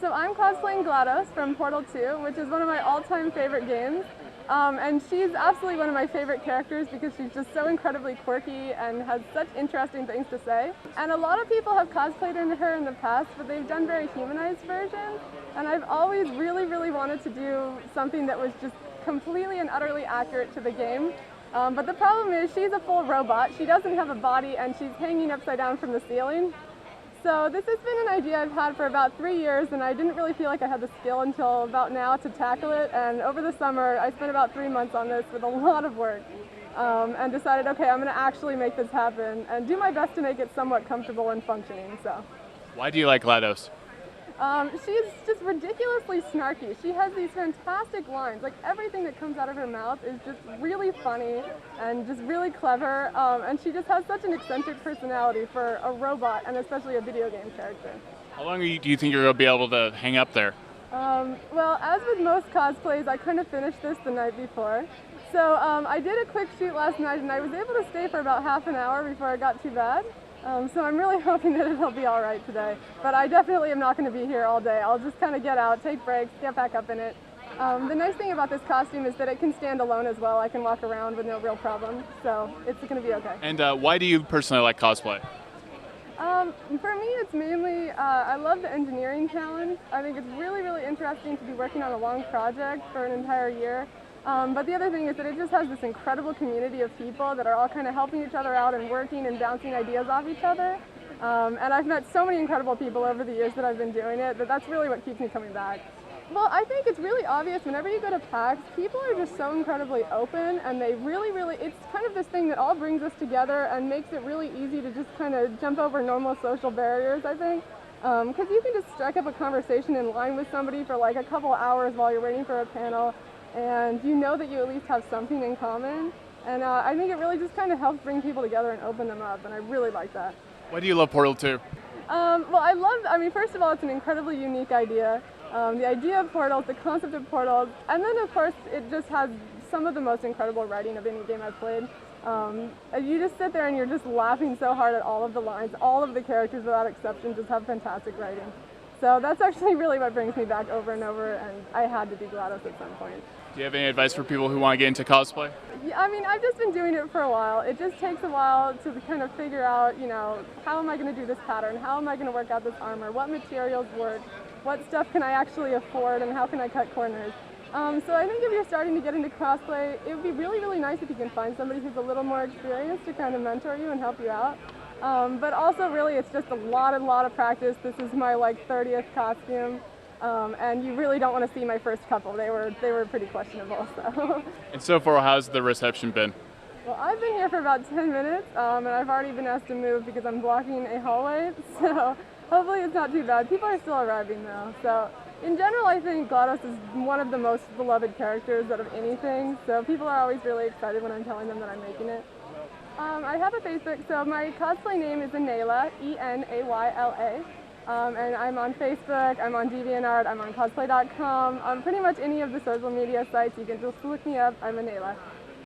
So I'm cosplaying GLaDOS from Portal 2, which is one of my all-time favorite games. And she's absolutely one of my favorite characters because she's just so incredibly quirky and has such interesting things to say. And a lot of people have cosplayed her in the past, but they've done very humanized versions. And I've always really wanted to do something that was just completely and utterly accurate to the game. But the problem is she's a full robot. She doesn't have a body and she's hanging upside down from the ceiling. So this has been an idea I've had for about 3 years, and I didn't really feel like I had the skill until about now to tackle it. And over the summer, I spent about 3 months on this with a lot of work, and decided, okay, I'm going to actually make this happen and do my best to make it somewhat comfortable and functioning. So, why do you like GLaDOS? She's just ridiculously snarky. She has these fantastic lines. Like, everything that comes out of her mouth is just really funny and just really clever. And she just has such an eccentric personality for a robot, and especially a video game character. How long do you think you're going to be able to hang up there? Well, as with most cosplays, I kind of finished this the night before. So I did a quick shoot last night, and I was able to stay for about half an hour before it got too bad. So I'm really hoping that it'll be all right today. But I definitely am not going to be here all day. I'll just kind of get out, take breaks, get back up in it. The nice thing about this costume is that it can stand alone as well. I can walk around with no real problem. So it's going to be okay. And why do you personally like cosplay? For me, it's mainly, I love the engineering challenge. I think it's really interesting to be working on a long project for an entire year. But the other thing is that it just has this incredible community of people that are all kind of helping each other out and working and bouncing ideas off each other. And I've met so many incredible people over the years that I've been doing it, that that's really what keeps me coming back. Well, I think it's really obvious whenever you go to PAX, people are just so incredibly open, and they really, it's kind of this thing that all brings us together and makes it really easy to just kind of jump over normal social barriers, I think. Because you can just strike up a conversation in line with somebody for like a couple hours while you're waiting for a panel, and you know that you at least have something in common. And I think it really just kind of helps bring people together and open them up, and I really like that. Why do you love Portal 2? Well, first of all, it's an incredibly unique idea. The idea of portals, the concept of portals, and then of course it just has some of the most incredible writing of any game I've played. You just sit there and you're just laughing so hard at all of the lines. All of the characters without exception just have fantastic writing. So that's actually really what brings me back over and over, and I had to do GLaDOS at some point. Do you have any advice for people who want to get into cosplay? Yeah, I've just been doing it for a while. It just takes a while to kind of figure out, how am I going to do this pattern? How am I going to work out this armor? What materials work? What stuff can I actually afford, and how can I cut corners? So I think if you're starting to get into cosplay, it would be really nice if you can find somebody who's a little more experienced to kind of mentor you and help you out. But also really it's just a lot of practice. This is my 30th costume. And you really don't want to see my first couple. They were pretty questionable. So. And so far, how's the reception been? Well, I've been here for about 10 minutes, and I've already been asked to move because I'm blocking a hallway. So hopefully it's not too bad. People are still arriving though. So in general, I think GLaDOS is one of the most beloved characters out of anything. So people are always really excited when I'm telling them that I'm making it. I have a Facebook, so my cosplay name is Enayla, E-N-A-Y-L-A. And I'm on Facebook, I'm on DeviantArt, I'm on Cosplay.com, on pretty much any of the social media sites. You can just look me up, I'm Enayla.